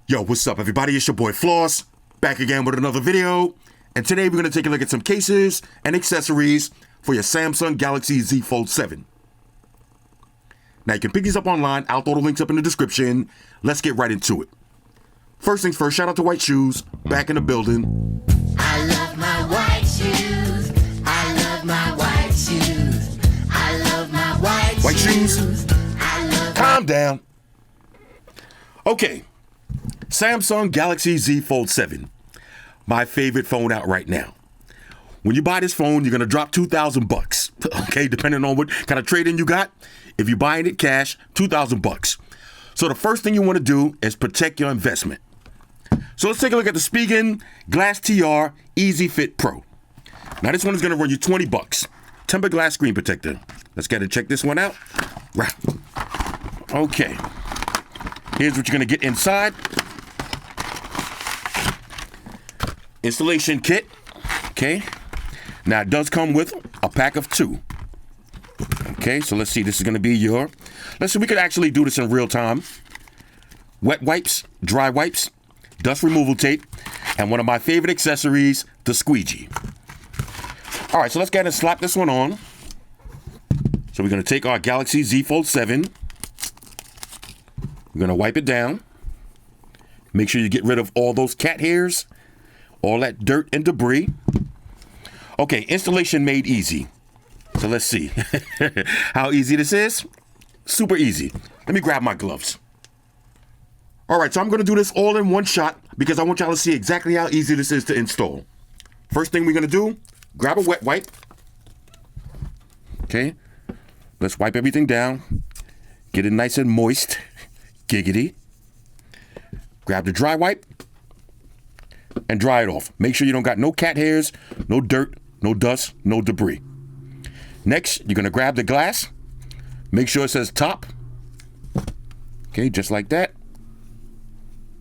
Yo, what's up, everybody? It's your boy Floss, back again with another video. And today we're going to take a look at some cases and accessories for your Samsung Galaxy Z Fold 7. Now, you can pick these up online. I'll throw the links up in the description. Let's get right into it. First things first, shout out to White Shoes, back in the building. I love my white shoes. I love my white shoes. I love my white shoes. I love Calm down. Okay. Samsung Galaxy Z Fold 7, my favorite phone out right now. When you buy this phone, you're gonna drop $2,000, okay? Depending on what kind of trade-in you got. If you're buying it cash, $2,000. So the first thing you wanna do is protect your investment. So let's take a look at the Spigen Glass TR Easy Fit Pro. Now this one is gonna run you $20. Tempered glass screen protector. Let's get and check this one out. Right. Okay. Here's what you're gonna get inside. Installation kit, okay? Now it does come with a pack of 2. Okay, so let's see, this is gonna be your, let's see, we could actually do this in real time. Wet wipes, dry wipes, dust removal tape, and one of my favorite accessories, the squeegee. All right, so let's go ahead and slap this one on. So we're gonna take our Galaxy Z Fold 7. We're gonna wipe it down. Make sure you get rid of all those cat hairs, all that dirt and debris. Okay, installation made easy. So let's see how easy this is. Super easy. Let me grab my gloves. All right, so I'm gonna do this all in one shot because I want y'all to see exactly how easy this is to install. First thing we're gonna do, grab a wet wipe. Okay, let's wipe everything down. Get it nice and moist. Giggity. Grab the dry wipe and dry it off. Make sure you don't got no cat hairs, no dirt, no dust, no debris. Next, you're gonna grab the glass. Make sure it says top. Okay, just like that.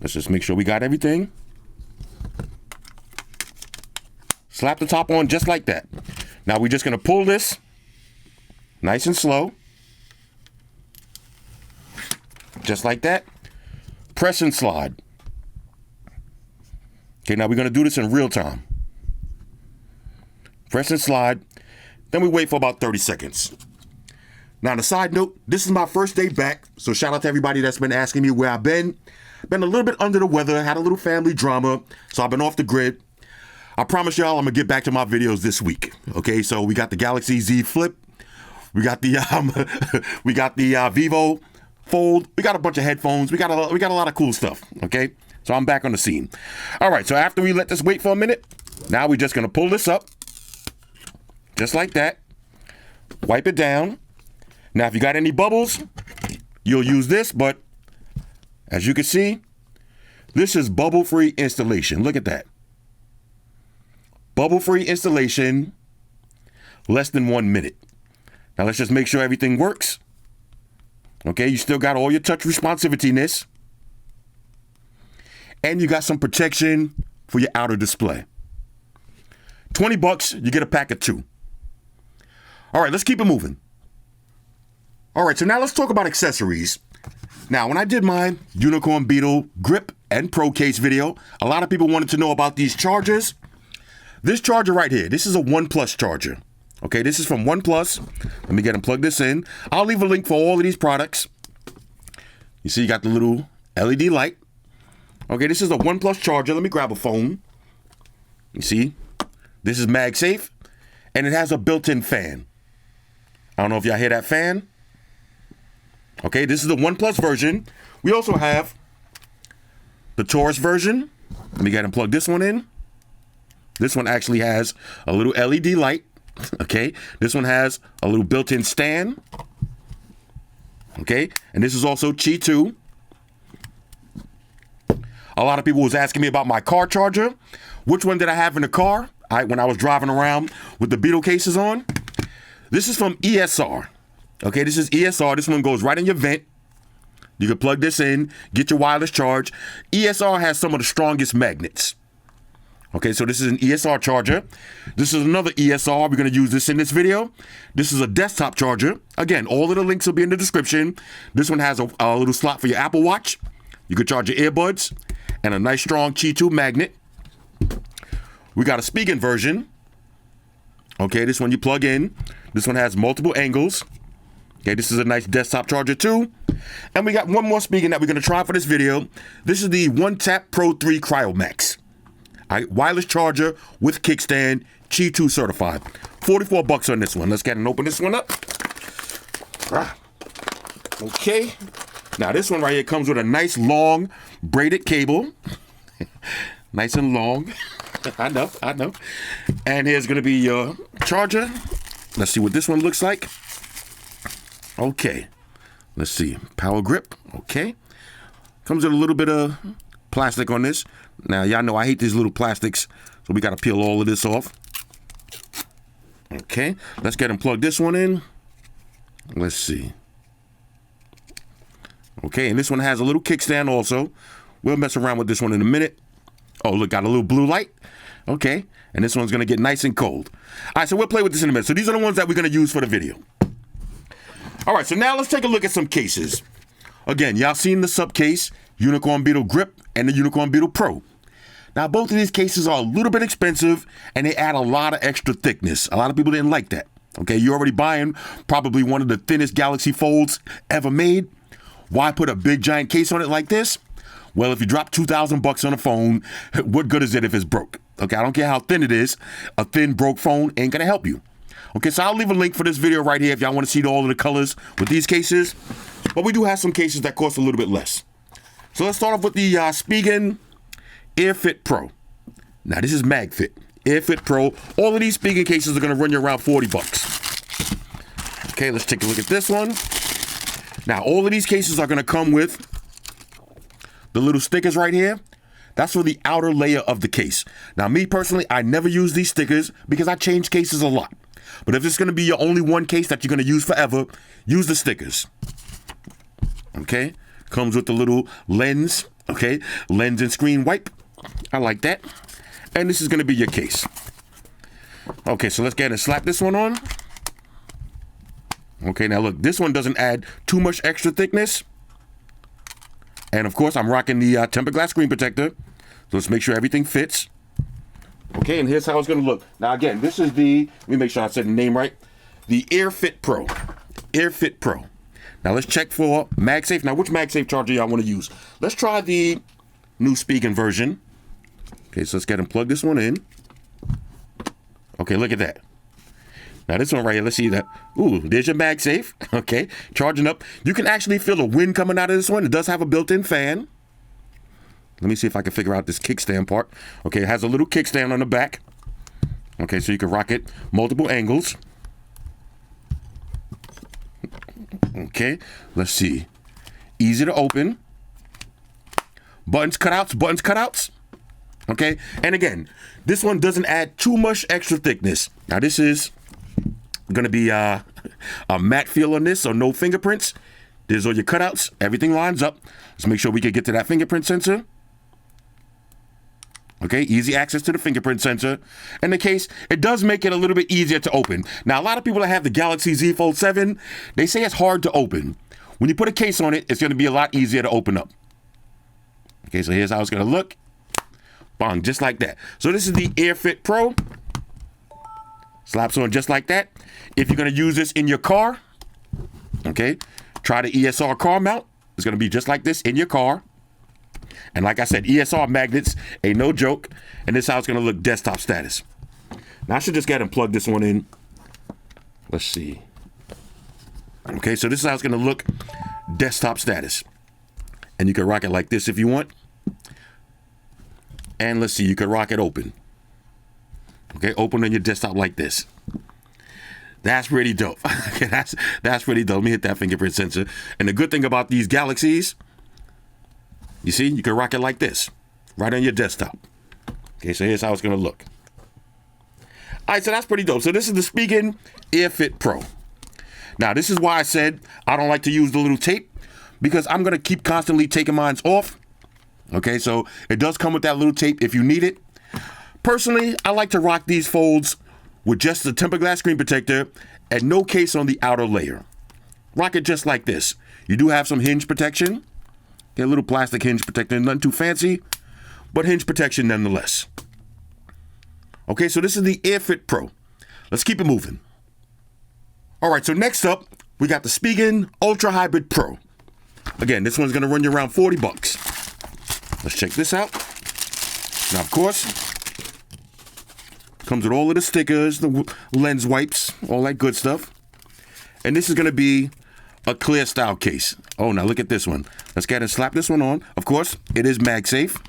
Let's just make sure we got everything. Slap the top on just like that. Now we're just gonna pull this nice and slow. Just like that. Press and slide. Okay, now we're gonna do this in real time. Press and slide, then we wait for about 30 seconds. Now on a side note, this is my first day back, so shout out to everybody that's been asking me where I've been. Been a little bit under the weather, had a little family drama, so I've been off the grid. I promise y'all I'm gonna get back to my videos this week. Okay, so we got the Galaxy Z Flip, we got the Vivo Fold, we got a bunch of headphones, we got a lot of cool stuff. Okay. So I'm back on the scene. All right, so after we let this wait for a minute, now we're just gonna pull this up, just like that. Wipe it down. Now, if you got any bubbles, you'll use this, but as you can see, this is bubble-free installation. Look at that. Bubble-free installation, less than 1 minute. Now let's just make sure everything works. Okay, you still got all your touch responsiveness. And you got some protection for your outer display. $20, you get a pack of 2. All right, let's keep it moving. All right, so now let's talk about accessories. Now, when I did my Unicorn Beetle Grip and Pro Case video, a lot of people wanted to know about these chargers. This charger right here, this is a OnePlus charger. Okay, this is from OnePlus. Let me get them plug this in. I'll leave a link for all of these products. You see, you got the little LED light. Okay, this is a OnePlus charger. Let me grab a phone. You see, this is MagSafe, and it has a built-in fan. I don't know if y'all hear that fan. Okay, this is the OnePlus version. We also have the Torras version. Let me get and plug this one in. This one actually has a little LED light. Okay, this one has a little built-in stand. Okay, and this is also Qi 2. A lot of people was asking me about my car charger. Which one did I have in the car when I was driving around with the Beetle cases on? This is from ESR. Okay, this is ESR. This one goes right in your vent. You can plug this in, get your wireless charge. ESR has some of the strongest magnets. Okay, so this is an ESR charger. This is another ESR. We're going to use this in this video. This is a desktop charger. Again, all of the links will be in the description. This one has a little slot for your Apple Watch. You can charge your earbuds. and a nice strong Chi2 magnet. We got a Spigen version. Okay, this one you plug in. This one has multiple angles. Okay, this is a nice desktop charger too. And we got one more Spigen that we're gonna try for this video. This is the One Tap Pro 3 Cryo Max. Wireless charger with kickstand, Chi2 certified. 44 bucks on this one. Let's get and open this one up. Okay. Now this one right here comes with a nice long braided cable. Nice and long. I know. And here's gonna be your charger. Let's see what this one looks like. Okay. Let's see. Power grip. Okay. Comes with a little bit of plastic on this. Now y'all know I hate these little plastics, so we gotta peel all of this off. Okay. Let's get and plug this one in. Let's see. Okay, and this one has a little kickstand also. We'll mess around with this one in a minute. Oh, look, got a little blue light. Okay, and this one's gonna get nice and cold. All right, so we'll play with this in a minute. So these are the ones that we're gonna use for the video. All right, so now let's take a look at some cases. Again, y'all seen the Supcase, Unicorn Beetle Grip, and the Unicorn Beetle Pro. Now, both of these cases are a little bit expensive, and they add a lot of extra thickness. A lot of people didn't like that. Okay, you're already buying probably one of the thinnest Galaxy Folds ever made. Why put a big giant case on it like this? Well, if you drop 2,000 bucks on a phone, what good is it if it's broke? Okay, I don't care how thin it is. A thin, broke phone ain't gonna help you. Okay, so I'll leave a link for this video right here if y'all want to see all of the colors with these cases. But we do have some cases that cost a little bit less. So let's start off with the Spigen AirFit Pro. Now this is MagFit AirFit Pro. All of these Spigen cases are gonna run you around 40 bucks. Okay, let's take a look at this one. Now, all of these cases are gonna come with the little stickers right here. That's for the outer layer of the case. Now, me personally, I never use these stickers because I change cases a lot. But if it's gonna be your only one case that you're gonna use forever, use the stickers. Okay, comes with the little lens, okay? Lens and screen wipe, I like that. And this is gonna be your case. Okay, so let's get and slap this one on. Okay, now look, this one doesn't add too much extra thickness. And of course, I'm rocking the tempered glass screen protector. So let's make sure everything fits. Okay, and here's how it's gonna look. Now again, this is the, let me make sure I said the name right. The AirFit Pro. AirFit Pro. Now let's check for MagSafe. Now which MagSafe charger y'all wanna use? Let's try the new Spigen version. Okay, so let's get and plug this one in. Okay, look at that. Now this one right here, let's see that. Ooh, there's your MagSafe. Okay, charging up. You can actually feel the wind coming out of this one. It does have a built-in fan. Let me see if I can figure out this kickstand part. Okay, it has a little kickstand on the back. Okay, so you can rock it multiple angles. Okay, let's see. Easy to open. Buttons, cutouts. Okay, and again, this one doesn't add too much extra thickness. Now this is gonna be a matte feel on this, so no fingerprints. There's all your cutouts. Everything lines up. Let's make sure we can get to that fingerprint sensor. Okay, easy access to the fingerprint sensor. And the case, it does make it a little bit easier to open. Now, a lot of people that have the Galaxy Z Fold 7, they say it's hard to open. When you put a case on it, it's gonna be a lot easier to open up. Okay, so here's how it's gonna look. Bang, just like that. So this is the AirFit Pro. Slaps on just like that. If you're gonna use this in your car, okay, try the ESR car mount. It's gonna be just like this in your car. And like I said, ESR magnets ain't no joke. And this is how it's gonna look desktop status. Now I should just get and plug this one in. Let's see. Okay, so this is how it's gonna look desktop status. And you can rock it like this if you want. And let's see, you can rock it open. Okay, open on your desktop like this. That's pretty dope. Okay, that's pretty dope. Let me hit that fingerprint sensor. And the good thing about these Galaxies, you see, you can rock it like this, right on your desktop. Okay, so here's how it's gonna look. All right, so that's pretty dope. So this is the Spigen AirFit Pro. Now, this is why I said I don't like to use the little tape, because I'm gonna keep constantly taking mine off. Okay, so it does come with that little tape if you need it. Personally, I like to rock these folds with just the tempered glass screen protector and no case on the outer layer. Rock it just like this. You do have some hinge protection. Okay, a little plastic hinge protector, nothing too fancy. but hinge protection nonetheless. Okay, so this is the AirFit Pro. Let's keep it moving. All right, so next up, we got the Spigen Ultra Hybrid Pro. Again, this one's gonna run you around 40 bucks. Let's check this out. Now, of course, comes with all of the stickers, the lens wipes, all that good stuff. And this is gonna be a clear style case. Oh, now look at this one. Let's go ahead and slap this one on. Of course, it is MagSafe.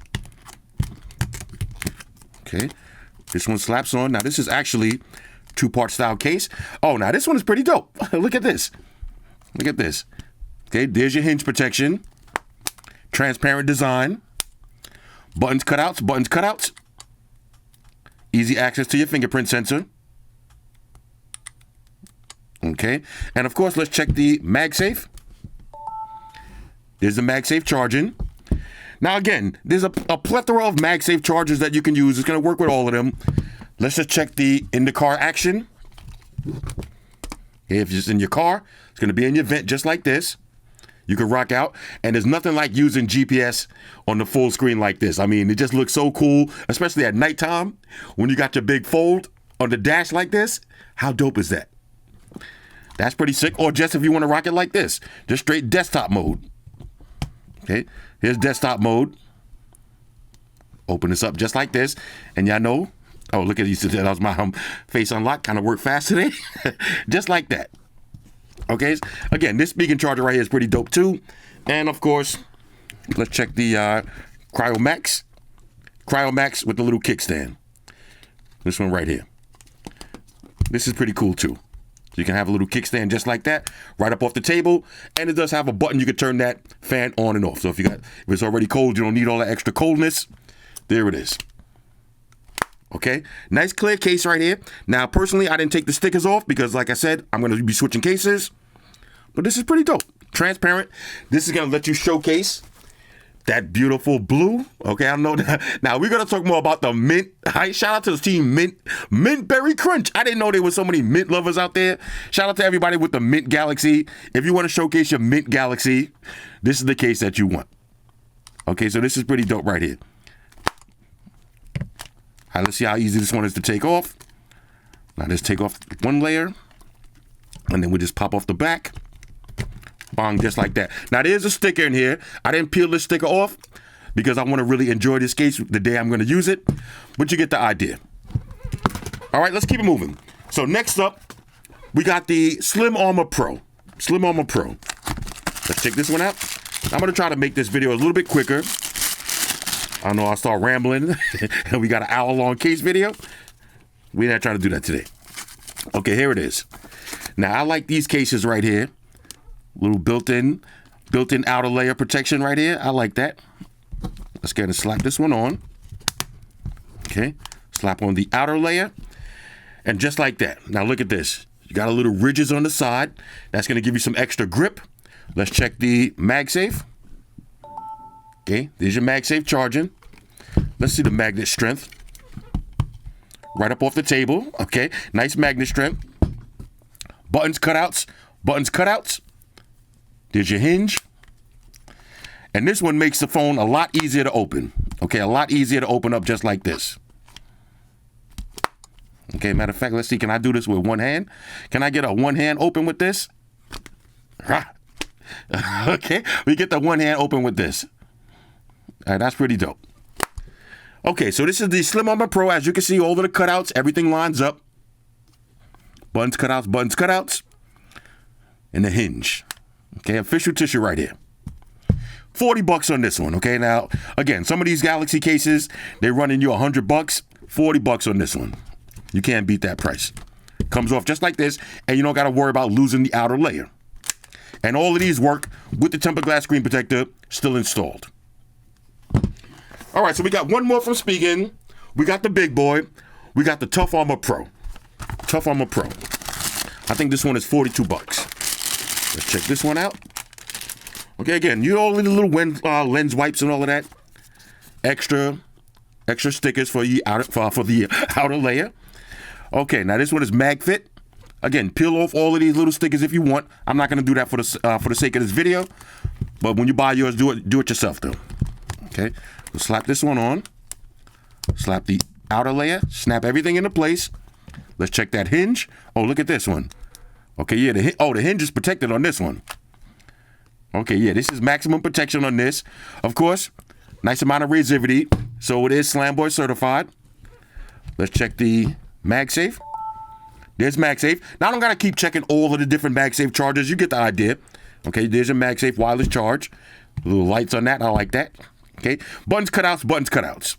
Okay, this one slaps on. Now, this is actually two-part style case. Oh, now this one is pretty dope. Look at this. Look at this. Okay, there's your hinge protection. Transparent design. Buttons, cutouts, buttons, cutouts. Easy access to your fingerprint sensor. Okay, and of course, let's check the MagSafe. There's the MagSafe charging. Now again, there's a plethora of MagSafe chargers that you can use. It's gonna work with all of them. Let's just check the in-the-car action. If it's in your car, it's gonna be in your vent just like this. You can rock out, and there's nothing like using GPS on the full screen like this. I mean, it just looks so cool, especially at nighttime when you got your big fold on the dash like this. How dope is that? That's pretty sick. Or just if you want to rock it like this, just straight desktop mode. Okay, here's desktop mode. Open this up just like this, and y'all know. Oh, look at you! That was my face unlock. Kind of worked fast today, just like that. Okay, again, this Spigen charger right here is pretty dope too. And of course, let's check the Cryomax with the little kickstand. This one right here. This is pretty cool too. You can have a little kickstand just like that, right up off the table, and it does have a button you can turn that fan on and off. So if it's already cold, you don't need all that extra coldness. There it is. Okay, nice clear case right here. Now, personally, I didn't take the stickers off because, like I said, I'm going to be switching cases. But this is pretty dope. Transparent. This is going to let you showcase that beautiful blue. Okay, I know that. Now, we're going to talk more about the mint. Shout out to the team Mint Berry Crunch. I didn't know there were so many mint lovers out there. Shout out to everybody with the Mint Galaxy. If you want to showcase your Mint Galaxy, this is the case that you want. Okay, so this is pretty dope right here. All right, let's see how easy this one is to take off. Now, let's take off one layer, and then we just pop off the back. Bong, just like that. Now, there's a sticker in here. I didn't peel this sticker off because I want to really enjoy this case the day I'm going to use it, but you get the idea. All right, let's keep it moving. So next up, we got the Slim Armor Pro. Slim Armor Pro. Let's check this one out. I'm going to try to make this video a little bit quicker. I know I'll start rambling, and we got an hour-long case video. We're not trying to do that today. Okay, here it is. Now, I like these cases right here. Little built-in outer layer protection right here. I like that. Let's go ahead and slap this one on. Okay, slap on the outer layer. And just like that. Now, look at this. You got a little ridges on the side. That's going to give you some extra grip. Let's check the MagSafe. Okay, there's your MagSafe charging. Let's see the magnet strength. Right up off the table. Okay, nice magnet strength. Buttons, cutouts. Buttons, cutouts. There's your hinge. And this one makes the phone a lot easier to open. Okay, a lot easier to open up just like this. Okay, matter of fact, let's see. Can I do this with one hand? Can I get a one hand open with this? Okay, we get the one hand open with this. All right, that's pretty dope. Okay, so this is the Slim Armor Pro. As you can see, all of the cutouts, everything lines up. Buttons, cutouts. And the hinge. Okay, official tissue right here. 40 bucks on this one, okay? Now, again, some of these Galaxy cases, they're running you 100 bucks, 40 bucks on this one. You can't beat that price. Comes off just like this, and you don't got to worry about losing the outer layer. And all of these work with the tempered glass screen protector still installed. All right, so we got one more from Spigen. We got the big boy. We got the Tough Armor Pro. Tough Armor Pro. I think this one is 42 bucks. Let's check this one out. Okay, again, you all the little lens wipes and all of that. Extra stickers for the outer layer. Okay, now this one is MagFit. Again, peel off all of these little stickers if you want. I'm not going to do that for the sake of this video. But when you buy yours, do it yourself, though. Okay, we'll slap this one on. Slap the outer layer, snap everything into place. Let's check that hinge. Oh, look at this one. Okay, yeah, the hinge is protected on this one. Okay, yeah, this is maximum protection on this. Of course, nice amount of resivity, so it is Slamboy certified. Let's check the MagSafe. There's MagSafe. Now I don't gotta keep checking all of the different MagSafe chargers. You get the idea. Okay, there's a MagSafe wireless charge. Little lights on that, I like that. Okay, buttons, cutouts.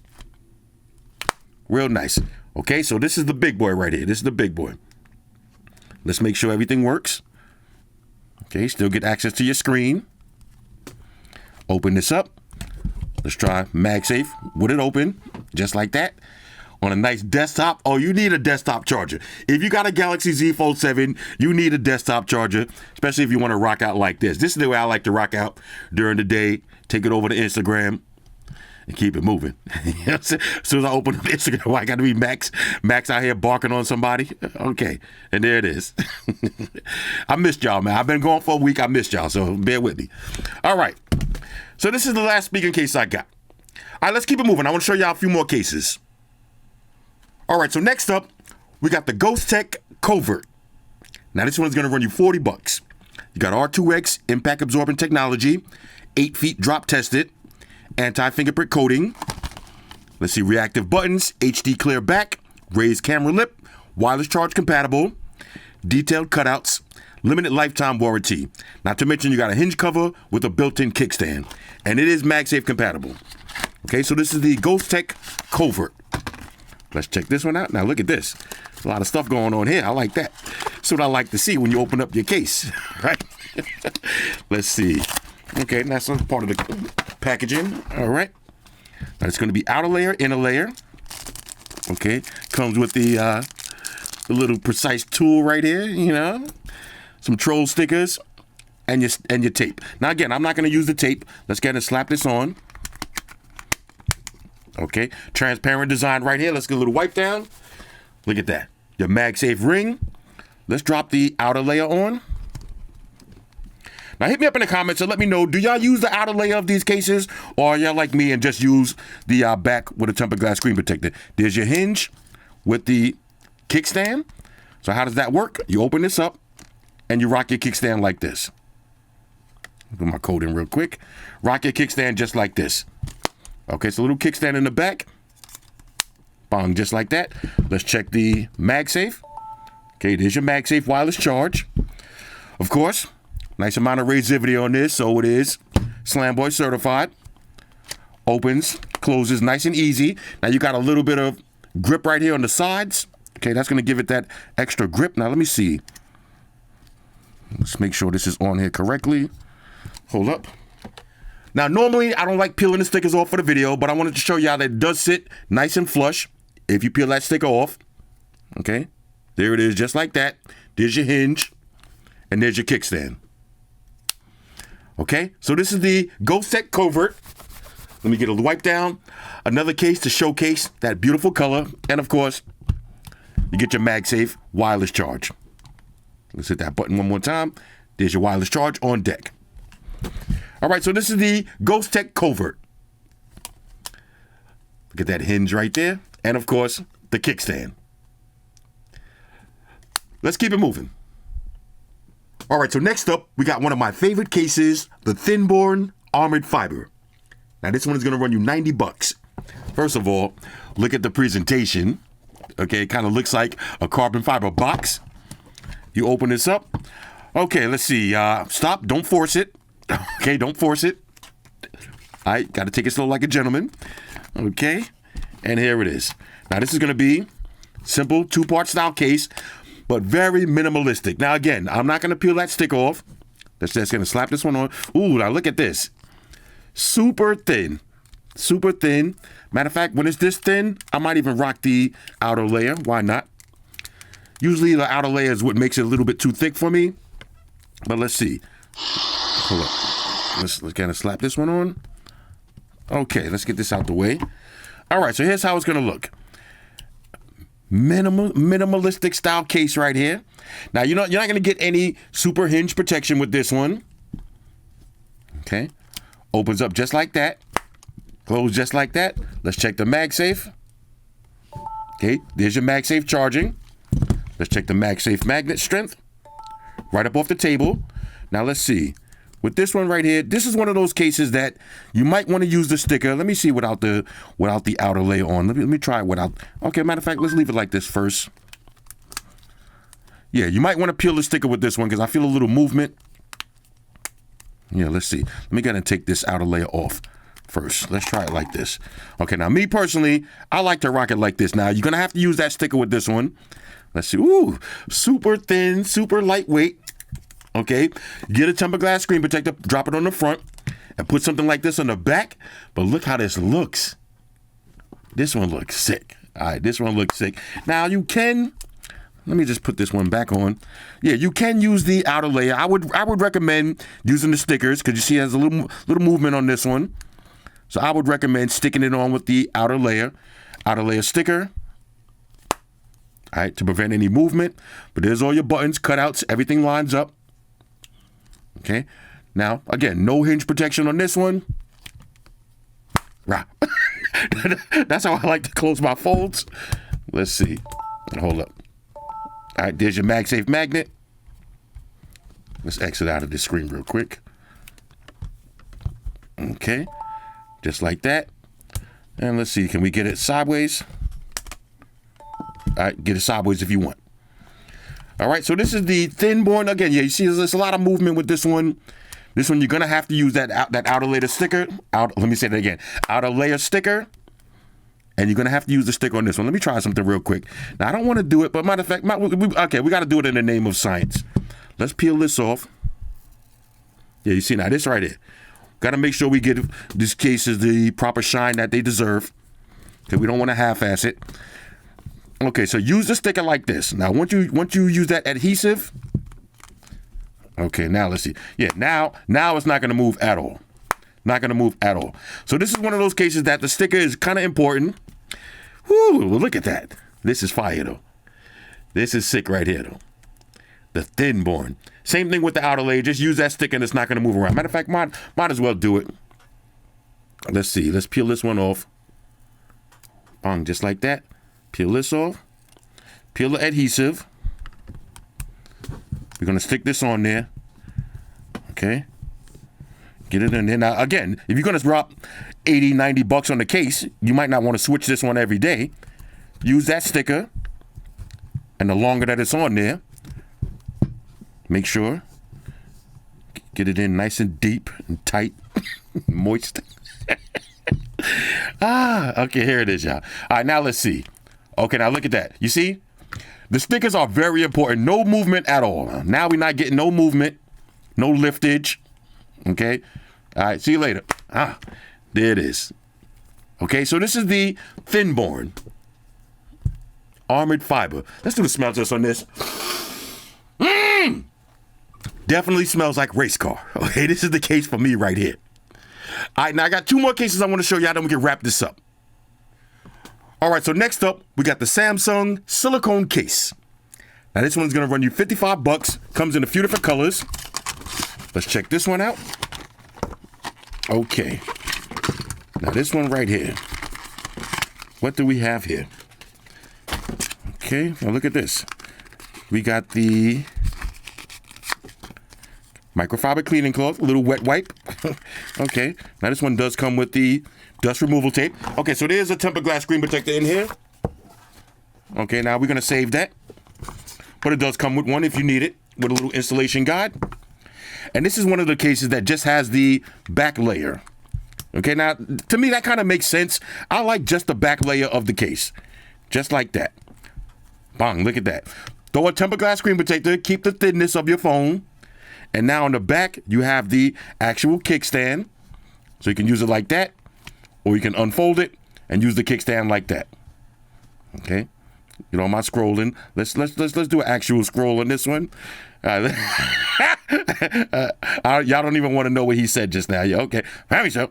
Real nice. Okay, so this is the big boy right here. This is the big boy. Let's make sure everything works. Okay, still get access to your screen. Open this up. Let's try MagSafe with it open, just like that. On a nice desktop. Oh, you need a desktop charger. If you got a Galaxy Z Fold 7, you need a desktop charger, especially if you want to rock out like this. This is the way I like to rock out during the day. Take it over to Instagram and keep it moving. As soon as I open up Instagram, I got to be Max out here barking on somebody. Okay, and there it is. I missed y'all, man. I've been going for a week. I missed y'all, so bear with me. All right, so this is the last Spigen case I got. All right, let's keep it moving. I want to show y'all a few more cases. All right, so next up, we got the Ghostek Covert. Now, this one's going to run you $40. You got R2X impact absorbent technology, 8 feet drop tested, anti-fingerprint coating. Let's see, reactive buttons, HD clear back, raised camera lip, wireless charge compatible, detailed cutouts, limited lifetime warranty. Not to mention you got a hinge cover with a built-in kickstand, and it is MagSafe compatible. Okay, so this is the Ghostek Covert. Let's check this one out. Now look at this. A lot of stuff going on here. I like that. That's what I like to see when you open up your case, right? Let's see. Okay, that's part of the packaging. All right. Now it's going to be outer layer, inner layer. Okay. Comes with the little precise tool right here, you know. Some troll stickers and your tape. Now again, I'm not going to use the tape. Let's get and slap this on. Okay, transparent design right here. Let's get a little wipe down. Look at that. Your MagSafe ring. Let's drop the outer layer on. Now hit me up in the comments and let me know, do y'all use the outer layer of these cases, or are y'all like me and just use the back with a tempered glass screen protector? There's your hinge with the kickstand. So how does that work? You open this up and you rock your kickstand like this. Put my code in real quick. Rock your kickstand just like this. Okay, so a little kickstand in the back. Bong, just like that. Let's check the MagSafe. Okay, there's your MagSafe wireless charge. Of course, nice amount of resivity on this, so it is Slamboy certified. Opens, closes nice and easy. Now you got a little bit of grip right here on the sides. Okay, that's gonna give it that extra grip. Now let me see. Let's make sure this is on here correctly. Hold up. Now, normally, I don't like peeling the stickers off for the video, but I wanted to show y'all that it does sit nice and flush if you peel that sticker off. Okay, there it is, just like that. There's your hinge, and there's your kickstand. Okay, so this is the Ghostek Covert. Let me get a wipe down. Another case to showcase that beautiful color, and of course, you get your MagSafe wireless charge. Let's hit that button one more time. There's your wireless charge on deck. All right, so this is the Ghostek Covert. Look at that hinge right there. And, of course, the kickstand. Let's keep it moving. All right, so next up, we got one of my favorite cases, the Thinborne Armored Fiber. Now, this one is going to run you $90. First of all, look at the presentation. Okay, it kind of looks like a carbon fiber box. You open this up. Okay, let's see. Stop. Don't force it. Okay, don't force it. All right, got to take it slow like a gentleman. Okay, and here it is. Now, this is going to be simple 2-part style case, but very minimalistic. Now, again, I'm not going to peel that stick off. That's just going to slap this one on. Ooh, now look at this. Super thin. Super thin. Matter of fact, when it's this thin, I might even rock the outer layer. Why not? Usually, the outer layer is what makes it a little bit too thick for me. But let's see. Hold up. Let's kind of slap this one on. Okay, let's get this out the way. All right, so here's how it's going to look. Minimalistic style case right here. Now, you're not going to get any super hinge protection with this one. Okay. Opens up just like that. Close just like that. Let's check the MagSafe. Okay, there's your MagSafe charging. Let's check the MagSafe magnet strength. Right up off the table. Now let's see. With this one right here, this is one of those cases that you might want to use the sticker. Let me see without the outer layer on. Let me try it without. Okay, matter of fact, let's leave it like this first. Yeah, you might want to peel the sticker with this one because I feel a little movement. Yeah, let's see. Let me go ahead and take this outer layer off first. Let's try it like this. Okay, now me personally, I like to rock it like this. Now, you're going to have to use that sticker with this one. Let's see. Ooh, super thin, super lightweight. Okay, get a tempered glass screen protector, drop it on the front, and put something like this on the back. But look how this looks. This one looks sick. All right, this one looks sick. Now, you can... Let me just put this one back on. Yeah, you can use the outer layer. I would recommend using the stickers because you see there's a little movement on this one. So I would recommend sticking it on with the outer layer sticker. All right, to prevent any movement. But there's all your buttons, cutouts, everything lines up. Okay. Now, again, no hinge protection on this one. Right. That's how I like to close my folds. Let's see. Hold up. All right, there's your MagSafe magnet. Let's exit out of this screen real quick. Okay, just like that. And let's see, can we get it sideways? All right, get it sideways if you want. All right, so this is the Thinborne. Again, yeah, you see there's a lot of movement with this one. This one, you're going to have to use that outer layer sticker. Let me say that again. Outer layer sticker. And you're going to have to use the sticker on this one. Let me try something real quick. Now, I don't want to do it, but matter of fact, okay, we got to do it in the name of science. Let's peel this off. Yeah, you see now, this right here. Got to make sure we give these cases the proper shine that they deserve. Okay, we don't want to half-ass it. Okay, so use the sticker like this. Now, once you use that adhesive, okay, now let's see. Yeah, now it's not going to move at all. Not going to move at all. So this is one of those cases that the sticker is kind of important. Whoo, look at that. This is fire, though. This is sick right here, though. The Thinborne. Same thing with the outer layer. Just use that sticker and it's not going to move around. Matter of fact, might as well do it. Let's see. Let's peel this one off. Bang, just like that. Peel this off. Peel the adhesive. We're going to stick this on there. Okay. Get it in there. Now, again, if you're going to drop $80, $90 on the case, you might not want to switch this one every day. Use that sticker. And the longer that it's on there, make sure. Get it in nice and deep and tight. Moist. Okay, here it is, y'all. All right, now let's see. Okay, now look at that. You see? The stickers are very important. No movement at all. Now we're not getting no movement, no liftage. Okay? All right, see you later. There it is. Okay, so this is the Thinborne Armored Fiber. Let's do the smell test on this. Definitely smells like race car. Okay, this is the case for me right here. All right, now I got two more cases I want to show y'all, then we can wrap this up. All right, so next up, we got the Samsung Silicone case. Now this one's gonna run you $55. Comes in a few different colors. Let's check this one out. Okay. Now this one right here. What do we have here? Okay, now look at this. We got the microfiber cleaning cloth, a little wet wipe. Okay, now this one does come with the dust removal tape. Okay, so there's a tempered glass screen protector in here. Okay, now we're gonna save that. But it does come with one if you need it, with a little installation guide. And this is one of the cases that just has the back layer. Okay, now, to me, that kind of makes sense. I like just the back layer of the case. Just like that. Bang, look at that. Throw a tempered glass screen protector, keep the thinness of your phone. And now on the back, you have the actual kickstand. So you can use it like that. Or you can unfold it and use the kickstand like that. Okay? You know, my scrolling. Let's do an actual scroll on this one. Y'all don't even want to know what he said just now. Yeah, okay. Family show.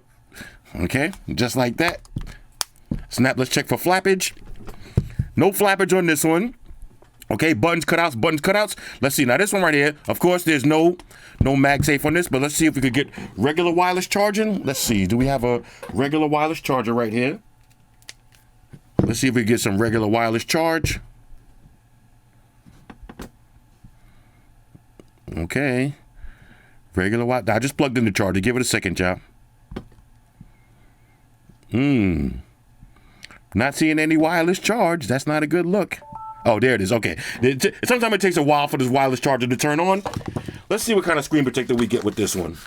Okay, just like that. Snap. Let's check for flappage. No flappage on this one. Okay, buttons, cutouts. Let's see. Now this one right here, of course, there's no MagSafe on this, but let's see if we could get regular wireless charging. Let's see. Do we have a regular wireless charger right here? Let's see if we get some regular wireless charge. Okay. Regular wireless. I just plugged in the charger. Give it a second, job. Not seeing any wireless charge. That's not a good look. Oh, there it is. Okay. Sometimes it takes a while for this wireless charger to turn on. Let's see what kind of screen protector we get with this one.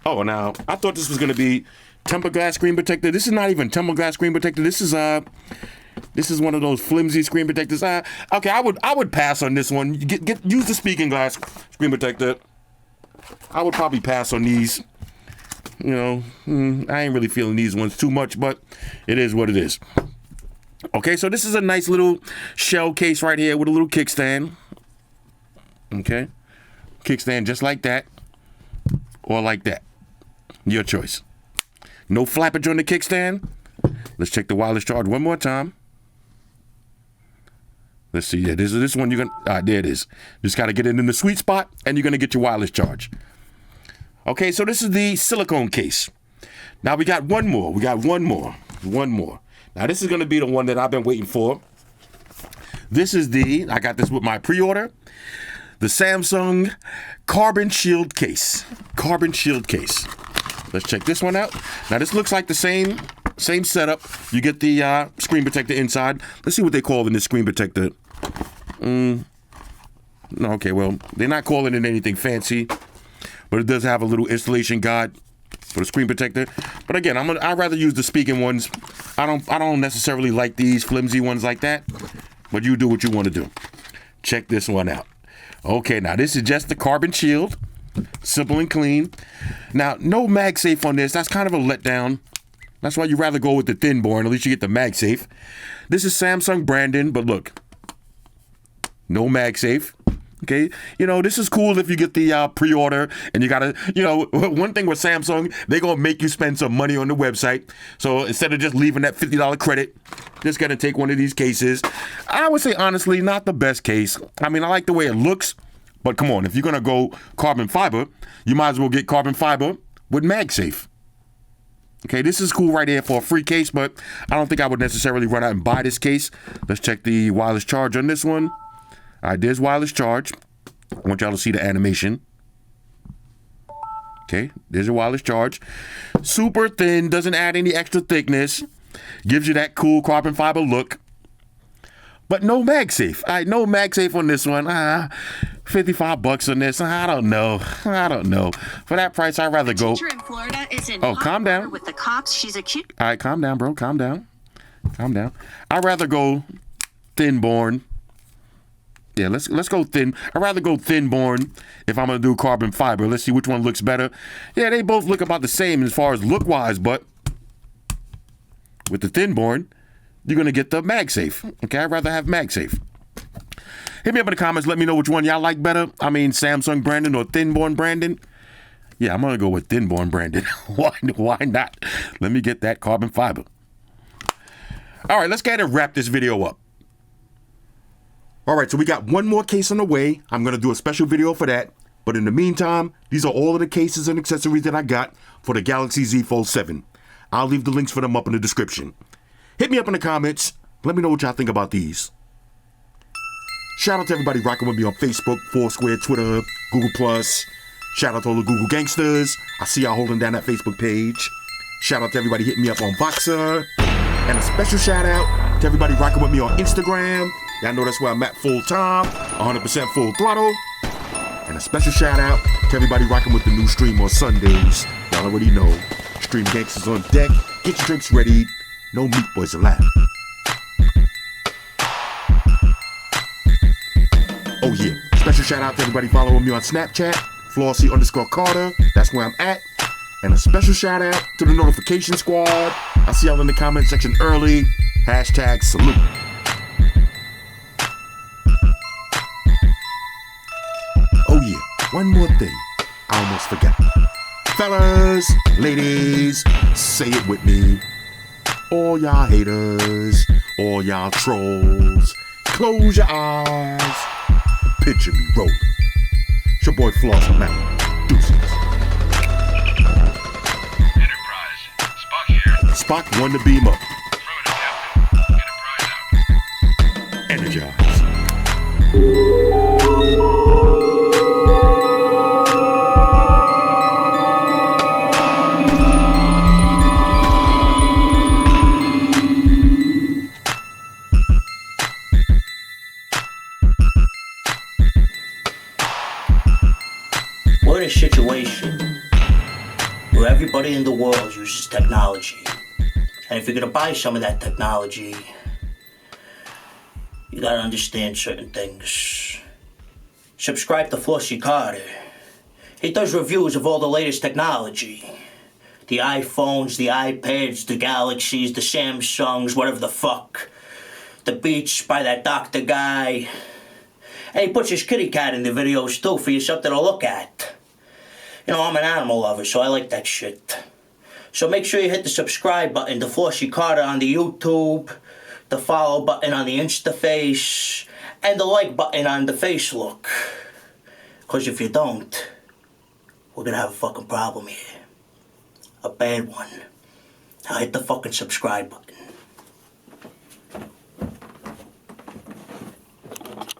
Oh, now, I thought this was going to be tempered glass screen protector. This is not even tempered glass screen protector. This is one of those flimsy screen protectors. Okay, I would pass on this one. Use the Spigen glass screen protector. I would probably pass on these. You know, I ain't really feeling these ones too much, but it is what it is. Okay, so this is a nice little shell case right here with a little kickstand. Okay, kickstand just like that or like that. Your choice. No flappage on the kickstand. Let's check the wireless charge one more time. Let's see. Yeah, this one you're gonna. There it is. Just gotta get it in the sweet spot, and you're gonna get your wireless charge. Okay, so this is the silicone case. Now we got one more. One more. Now this is gonna be the one that I've been waiting for. This is I got this with my pre-order. The Samsung Carbon Shield case. Let's check this one out. Now this looks like the same setup. You get the screen protector inside. Let's see what they call in this screen protector. No, okay, well, they're not calling it anything fancy, but it does have a little installation guide for the screen protector. But again, I'd rather use the Spigen ones. I don't necessarily like these flimsy ones like that, but you do what you want to do. Check this one out. Okay, now this is just the carbon shield. Simple and clean. Now, no MagSafe on this. That's kind of a letdown. That's why you rather go with the Thinborne. At least you get the MagSafe. This is Samsung branding, but look, no MagSafe. Okay, you know, this is cool if you get the pre-order and you gotta, you know, one thing with Samsung, they're gonna make you spend some money on the website. So instead of just leaving that $50 credit, just gotta take one of these cases. I would say, honestly, not the best case. I mean, I like the way it looks, but come on, if you're gonna go carbon fiber, you might as well get carbon fiber with MagSafe. Okay, this is cool right here for a free case, but I don't think I would necessarily run out and buy this case. Let's check the wireless charge on this one. All right, there's wireless charge. I want y'all to see the animation. Okay, there's your wireless charge. Super thin, doesn't add any extra thickness. Gives you that cool carbon fiber look. But no MagSafe. All right, no MagSafe on this one. $55 on this. I don't know. For that price, I'd rather go. Teacher in Florida is in calm down. With the cops. She's accused. All right, calm down, bro. Calm down. I'd rather go Thinborne. Yeah, let's go thin. I'd rather go Thinborne if I'm gonna do carbon fiber. Let's see which one looks better. Yeah, they both look about the same as far as look wise, but with the Thinborne, you're gonna get the MagSafe. Okay, I'd rather have MagSafe. Hit me up in the comments. Let me know which one y'all like better. I mean, Samsung branding or Thinborne branding. Yeah, I'm gonna go with Thinborne branding. Why not? Let me get that carbon fiber. All right, let's go ahead and wrap this video up. All right, so we got one more case on the way. I'm going to do a special video for that. But in the meantime, these are all of the cases and accessories that I got for the Galaxy Z Fold 7. I'll leave the links for them up in the description. Hit me up in the comments. Let me know what y'all think about these. Shout out to everybody rocking with me on Facebook, Foursquare, Twitter, Google+. Shout out to all the Google gangsters. I see y'all holding down that Facebook page. Shout out to everybody hitting me up on Voxer. And a special shout out to everybody rocking with me on Instagram. Y'all know that's where I'm at full time, 100% full throttle. And a special shout out to everybody rocking with the new stream on Sundays. Y'all already know. Stream Gangsters on deck. Get your drinks ready. No meat boys allowed. Oh yeah. Special shout out to everybody following me on Snapchat. Flossy_Carter. That's where I'm at. And a special shout out to the notification squad. I see y'all in the comment section early. #salute. Oh yeah, one more thing. I almost forgot. Fellas, ladies, say it with me. All y'all haters, all y'all trolls, close your eyes. Picture me rolling. It's your boy Floss, I'm out. Deuces. Enterprise, Spock here. Spock won the beam up. Affirmative, Captain. Enterprise Everybody in the world uses technology. And if you're gonna buy some of that technology, you gotta understand certain things. Subscribe to Flossy Carter. He does reviews of all the latest technology. The iPhones, the iPads, the Galaxies, the Samsungs, whatever the fuck. The Beats by that doctor guy. And he puts his kitty cat in the videos too for you something to look at. You know, I'm an animal lover, so I like that shit. So make sure you hit the subscribe button to Flossy Carter on the YouTube, the follow button on the Instaface, and the like button on the Facelook. Because if you don't, we're gonna have a fucking problem here. A bad one. Now hit the fucking subscribe button.